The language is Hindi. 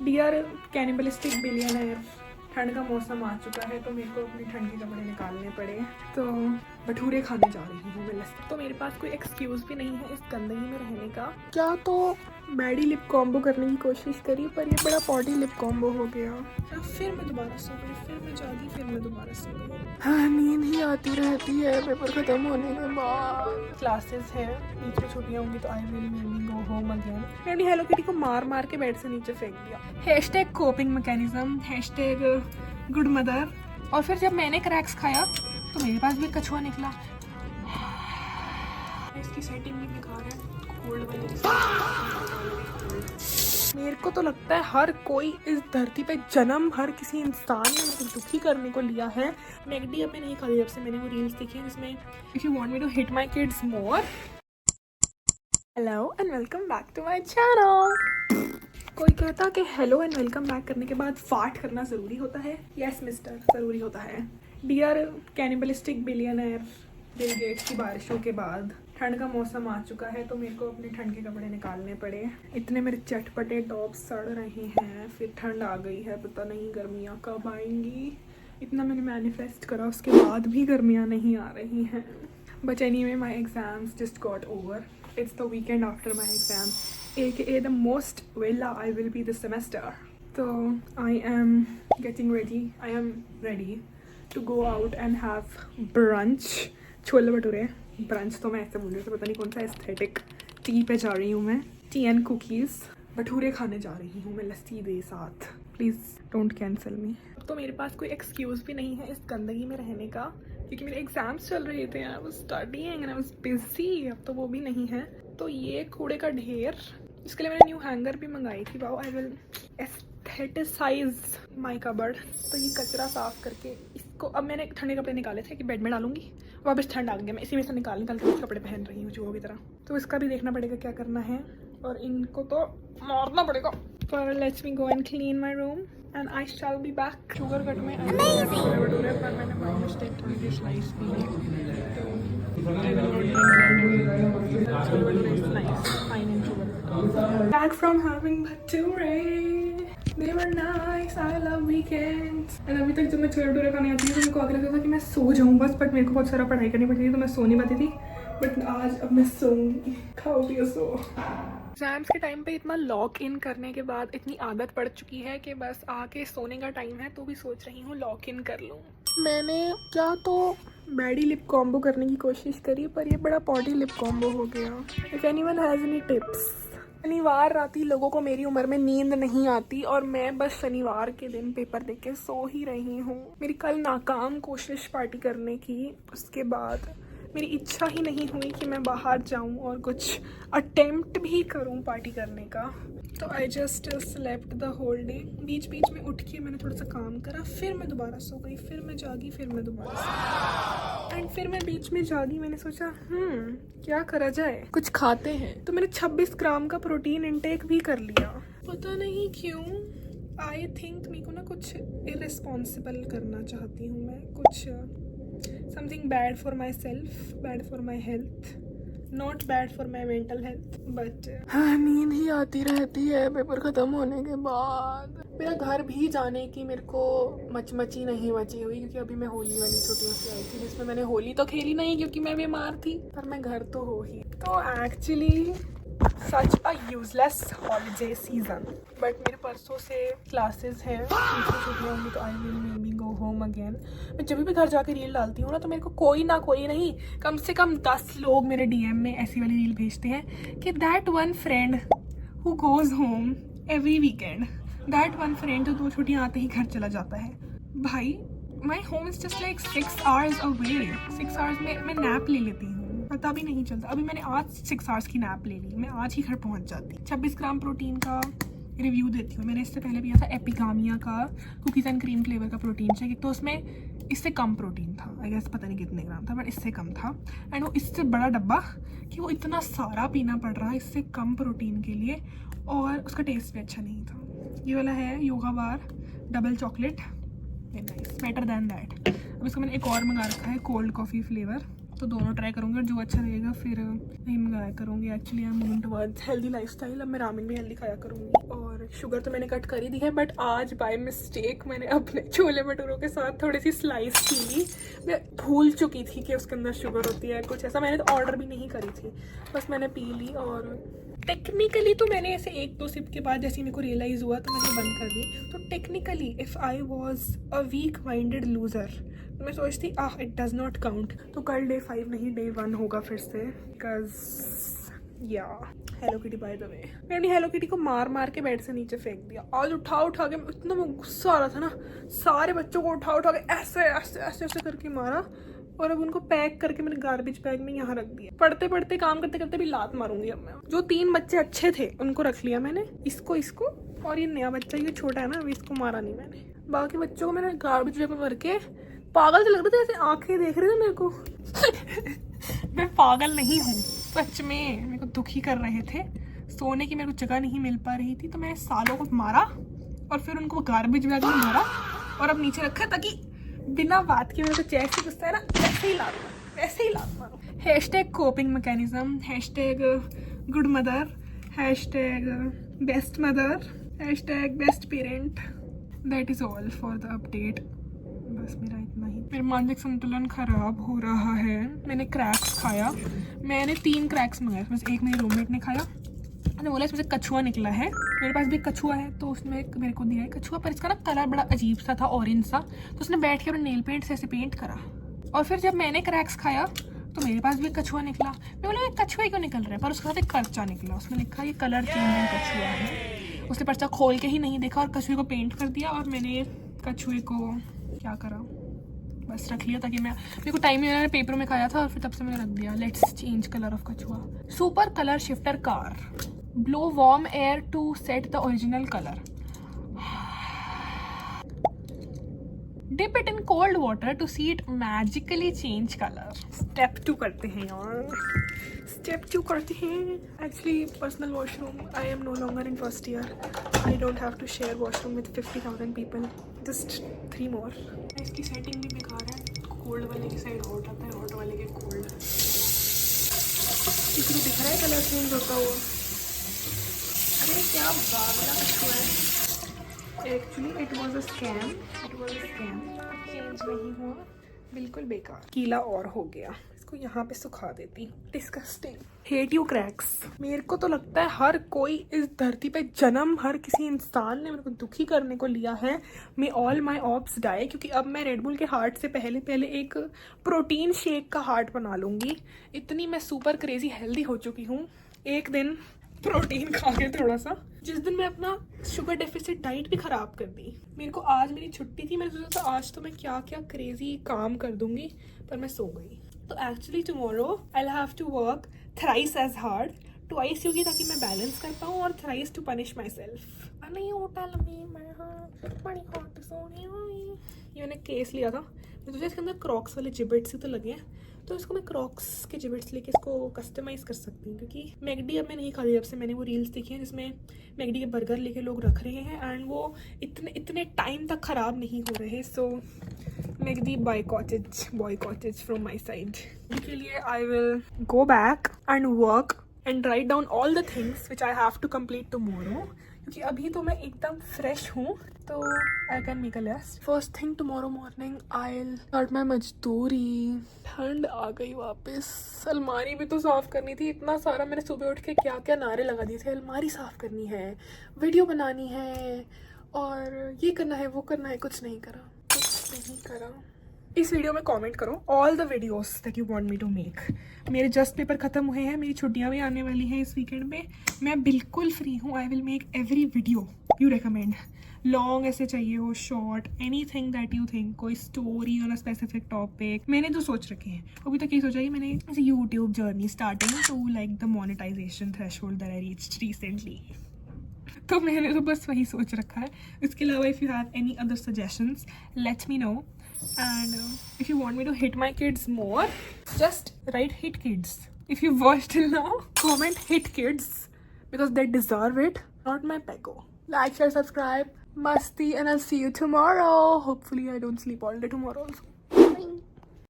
डियर कैनिबलिस्टिक बिलियनर, ठंड का मौसम आ चुका है तो मेरे को अपने ठंड के कपड़े निकालने पड़े। तो भटूरे खाने जा रही हूँ मैं। तो मेरे पास कोई एक्सक्यूज़ भी नहीं है इस गंदगी में रहने का। क्या तो बैडी लिप कॉम्बो करने की कोशिश करी पर ये बड़ा पॉडी लिप कॉम्बो हो गया। फिर मैं दोबारा सो गई, फिर मैं जागी, फिर मैं दोबारा सो गई। हाँ, नींद ही आती रहती है पेपर खत्म होने के बाद। क्लासेस हैं, बीच में छुट्टियाँ होंगी तो I will maybe go home again. मैंने हेलो किटी को मार मार के बेड से नीचे फेंक दिया। Hashtag coping mechanism, hashtag good mother. और फिर जब मैंने क्रैक्स खाया तो मेरे पास भी कछुआ निकला। इसकी सेटिंग भी बेकार है, कोल्ड वाली। मेरे को तो लगता है हर कोई इस धरती पे जन्म हर किसी इंसान ने मुझे दुखी करने को लिया है। मैगडी अब मैं नहीं खाती जब से मैंने वो रील्स देखी जिसमें if you want me to hit my kids more. Hello and welcome back to my channel. कोई कहता कि हेलो एंड वेलकम बैक करने के बाद फाट करना ज़रूरी होता है। यस मिस्टर, ज़रूरी होता है। Dear cannibalistic billionaire, Bill Gates की बारिशों के बाद ठंड का मौसम आ चुका है तो मेरे को अपने ठंड के कपड़े निकालने पड़े। इतने मेरे चटपटे टॉप सड़ रहे हैं, फिर ठंड आ गई है, पता नहीं गर्मियाँ कब आएंगी। इतना मैंने मैनिफेस्ट करा उसके बाद भी गर्मियाँ नहीं आ रही हैं। But anyway my exams just got over. It's the weekend after my exam, aka the most villa I will be this semester. So I am getting ready. I am ready to go out and have brunch. Chole bhature brunch तो मैं ऐसे बोल रही हूँ, पता नहीं कौन सा एस्थेटिक टी पे जा रही हूँ मैं। टी एंड कुकीज़ भटूरे खाने जा रही हूँ मैं लस्सी के साथ। प्लीज़ डोंट कैंसिल मी। तो मेरे पास कोई एक्सक्यूज़ भी नहीं है इस गंदगी में रहने का, क्योंकि मेरे एग्जाम्स चल रहे थे। I was studying and I was busy. अब तो वो भी नहीं है। तो ये कूड़े का ढेर, इसके लिए मैंने न्यू हैंगर भी मंगाई थी। Wow, I will aestheticize my cupboard. तो ये कचरा साफ करके इसको अब मैंने ठंडे कपड़े निकाले थे कि बेड में डालूंगी। वापस ठंड आ गई, मैं इसी में से निकाल के कुछ कपड़े पहन रही हूँ चूहों की तरह। तो इसका भी देखना पड़ेगा क्या करना है, और इनको तो मारना पड़ेगा। पर let's me go and clean my room and I shall be back. Sugar cut में भटूरे पर मैंने बाई मिस्टेक थोड़ी सी स्लाइस पी ली। Back from having bhature, they were nice. I love weekends. And अभी तक जब मैं छोले भटूरे खाने आती थी तो मेरे को आगे लगता था कि मैं सो जाऊँ बस, बट मेरे को बहुत सारा पढ़ाई करनी पड़ती थी तो मैं सो नहीं पाती थी। बट आज अब मैं सोऊंगी। खाओ पियो सो। एग्जाम्स के टाइम पे इतना लॉक इन करने के बाद इतनी आदत पड़ चुकी है कि बस आके सोने का टाइम है तो भी सोच रही हूँ लॉक इन कर लूँ। मैंने क्या तो बैडी लिप कॉम्बो करने की कोशिश करी पर ये बड़ा पॉडी लिप कॉम्बो हो गया। If anyone has any tips. शनिवार रात ही लोगों को मेरी उम्र में नींद नहीं आती और मैं बस शनिवार के दिन पेपर देख के सो ही रही हूँ। मेरी कल नाकाम कोशिश पार्टी करने की, उसके बाद मेरी इच्छा ही नहीं हुई कि मैं बाहर जाऊं और कुछ अटेम्प्ट भी करूं पार्टी करने का। तो I just slept the whole day. बीच बीच में उठ के मैंने थोड़ा सा काम करा, फिर मैं दोबारा सो गई, फिर मैं जागी, फिर मैं दोबारा सो गई। एंड फिर मैं बीच में जागी, मैंने सोचा क्या करा जाए, कुछ खाते हैं। तो मैंने 26 ग्राम का प्रोटीन इंटेक भी कर लिया। पता नहीं क्यों, आई थिंक मेरे को ना कुछ इररिस्पॉन्सिबल करना चाहती हूँ मैं, कुछ something bad for myself, bad for my health, not bad for my mental health, but हाँ, नींद ही आती रहती है पेपर ख़त्म होने के बाद। मेरा घर भी जाने की मेरे को मची नहीं मची हुई, क्योंकि अभी मैं होली वाली छुट्टियों से आई थी जिसमें मैंने होली तो खेली नहीं क्योंकि मैं बीमार थी, पर मैं घर तो हो ही। तो actually such a useless holiday season. But मेरे परसों से क्लासेस हैं, छुट्टियाँ होंगी तो I will maybe go home again. मैं जब भी घर जाके रील डालती हूँ ना तो मेरे को कोई ना कोई नहीं, कम से कम 10 लोग मेरे डीएम में ऐसी वाली रील भेजते हैं कि that one friend who goes home every weekend, that one friend जो 2 छुट्टियाँ आते ही घर चला जाता है। भाई my home is just like 6 hours away. 6 hours में मैं नैप ले लेती हूँ, पता भी नहीं चलता। अभी मैंने आज 6 hours की नैप ले ली, मैं आज ही घर पहुंच जाती। 26 ग्राम प्रोटीन का रिव्यू देती हूँ। मैंने इससे पहले भी था एपिगामिया का कुकीज़ एंड क्रीम फ्लेवर का प्रोटीन शेक, तो उसमें इससे कम प्रोटीन था। आई गेस पता नहीं कितने ग्राम था, बट इससे कम था। एंड वो इससे बड़ा डब्बा कि वो इतना सारा पीना पड़ रहा है इससे कम प्रोटीन के लिए, और उसका टेस्ट भी अच्छा नहीं था। ये वाला है yoga bar double chocolate, nice, better than that. अब इसको मैंने एक और मंगा रखा है कोल्ड कॉफ़ी फ्लेवर, तो दोनों ट्राई करूँगी और जो अच्छा लगेगा फिर नहीं मंगाया करूँगी। Actually I am moving towards healthy lifestyle. अब मैं रामेन भी हेल्दी खाया करूँगी और शुगर तो मैंने कट कर ही दी है, बट आज बाय मिस्टेक मैंने अपने छोले भटूरों के साथ थोड़ी सी स्लाइस पी ली। मैं भूल चुकी थी कि उसके अंदर शुगर होती है, कुछ ऐसा। मैंने तो ऑर्डर भी नहीं करी थी, बस मैंने पी ली। और टेक्निकली तो मैंने ऐसे 1-2 सिप के बाद जैसे मेरे को रियलाइज़ हुआ तो मैंने बंद कर दी। तो technically if I was a weak minded loser तो मैं सोचती इट डज़ नॉट काउंट। तो कल डे 5 नहीं डे 1 होगा फिर से, बिकॉज या hello kitty by the way. मैंने अपनी हेलो किटी को मार मार के बेड से नीचे फेंक दिया। आज उठा उठा के इतना गुस्सा आ रहा था ना, सारे बच्चों को उठा उठा के ऐसे ऐसे ऐसे ऐसे करके मारा और अब उनको पैक करके मैंने गार्बेज बैग में यहाँ रख दिया। पढ़ते पढ़ते काम करते करते भी लात मारूंगी अब मैं। जो 3 बच्चे अच्छे थे उनको रख लिया मैंने, इसको और ये नया बच्चा ये छोटा है ना, अभी इसको मारा नहीं मैंने। बाकी बच्चों को मैंने गार्बेज बैग में भर के, पागल से लग रहे थे, ऐसे आंखें देख रहे थे मेरे को। मैं पागल नहीं हूँ, सच में मेरे को दुखी कर रहे थे। सोने की मेरे को जगह नहीं मिल पा रही थी तो मैं सालों को मारा और फिर उनको गार्बेज बैग में मारा और अब नीचे रखा ताकि बिना बात के मेरे को जैसे गुस्सा है ना वैसे ही लात मारो। Hashtag coping mechanism, hashtag good mother, hashtag best mother, hashtag best parent. That is all for the update. बस मेरा इतना ही। मेरा मानसिक संतुलन खराब हो रहा है। मैंने क्रैक्स खाया, मैंने 3 क्रैक्स मंगाए, उसमें एक मेरी रूममेट ने खाया। मैंने बोला इसमें से कछुआ निकला है, मेरे पास भी कछुआ है तो उसने मेरे को दिया है कछुआ, पर इसका ना कलर बड़ा अजीब सा था, ऑरेंज सा। तो उसने बैठ के अपने नेल पेंट से ऐसे पेंट करा। और फिर जब मैंने क्रैक्स खाया तो मेरे पास भी कछुआ निकला। मैं बोला ये कछुआ क्यों निकल रहा है, पर उसके साथ एक पर्चा निकला, उसमें लिखा ये कलर चेंजिंग कछुआ है। उसने पर्चा खोल के ही नहीं देखा और कछुए को पेंट कर दिया और मैंने कछुए को क्या करा, बस रख लिया ताकि मेरे को टाइम नहीं मैंने पेपर में खाया था और फिर तब से मैंने रख दिया। लेट्स चेंज कलर ऑफ कछुआ। Super colour shifter car, blow warm air to set the original color, dip it in cold water to see it magically change color। step 2 करते हैं यार, step 2 करते हैं। actually personal washroom, I am no longer in first year, I don't have to share washroom with 50,000 people, just 3 more। इसकी सेटिंग भी बेकार है, कोल्ड वाले की साइड हॉट आता है, हॉट वाले के कोल्ड। किसी को दिख रहा है कलर चेंज होता हुआ? अरे क्या बावला कछुआ है। Actually it was a scam, change नहीं हुआ, बिल्कुल बेकार। गीला और हो गया, इसको यहाँ पे सुखा देती। Disgusting, hate you cracks. मेरे को तो लगता है हर कोई इस धरती पे जन्म, हर किसी इंसान ने मेरे को दुखी करने को लिया है। मे ऑल माई ऑप्स डाई, क्योंकि अब मैं रेडबुल के हार्ट से पहले एक प्रोटीन शेक का हार्ट बना लूँगी। इतनी मैं सुपर क्रेजी हेल्दी हो चुकी हूँ। एक दिन प्रोटीन खा के थोड़ा सा, जिस दिन मैं अपना शुगर डेफिसिट डाइट भी खराब कर दी। मेरे को आज मेरी छुट्टी थी, मैंने सोचा था आज तो मैं क्या क्या क्रेजी काम कर दूंगी, पर मैं सो गई। तो actually tomorrow I will have to work thrice as hard, twice क्योंकि ताकि मैं बैलेंस कर पाऊँ और thrice to punish myself. Hotel में बड़ी हॉट सोने ये मैंने केस लिया था, मैं सोचा इसके अंदर क्रॉक्स वाले जिबिट्स ही तो लगे हैं, तो इसको मैं क्रॉक्स के जिबिट्स लेके इसको कस्टमाइज़ कर सकती हूँ। क्योंकि मैगडी अब मैं नहीं खा रही, जब से मैंने वो रील्स देखी हैं जिसमें मैगडी के बर्गर लेके लोग रख रहे हैं एंड वो इतने टाइम तक ख़राब नहीं हो रहे। So Maggi boycotted from my side. इसके लिए I will go back and work and write down all the things which I have to complete tomorrow, क्योंकि अभी तो मैं एकदम फ्रेश हूँ तो I can make a list. First thing tomorrow morning I will start my मजदूरी। ठंड आ गई वापस। अलमारी भी तो साफ़ करनी थी, इतना सारा मैंने सुबह उठ के क्या क्या नारे लगा दिए थे। अलमारी साफ़ करनी है, वीडियो बनानी है और ये करना है वो करना है, कुछ नहीं करा। इस वीडियो में कमेंट करो all the videos that you want me to make. मेरे जस्ट पेपर ख़त्म हुए हैं, मेरी छुट्टियां भी आने वाली हैं इस वीकेंड में, मैं बिल्कुल फ्री हूँ। I will make every video you recommend, long ऐसे चाहिए हो, short, anything that you think, कोई story on a specific topic. मैंने तो सोच रखे हैं, अभी तक ये सोचा कि मैंने ऐसे YouTube journey starting to like the monetisation threshold that I reached recently, तो मैंने तो बस वही सोच रखा है। इसके अलावा if you have any other suggestions let me know, and if you want me to hit my kids more, just write hit kids. If you watched till now, comment hit kids because they deserve it, not my pego. Like, share, subscribe, masti, and I'll see you tomorrow. Hopefully I don't sleep all day tomorrow also.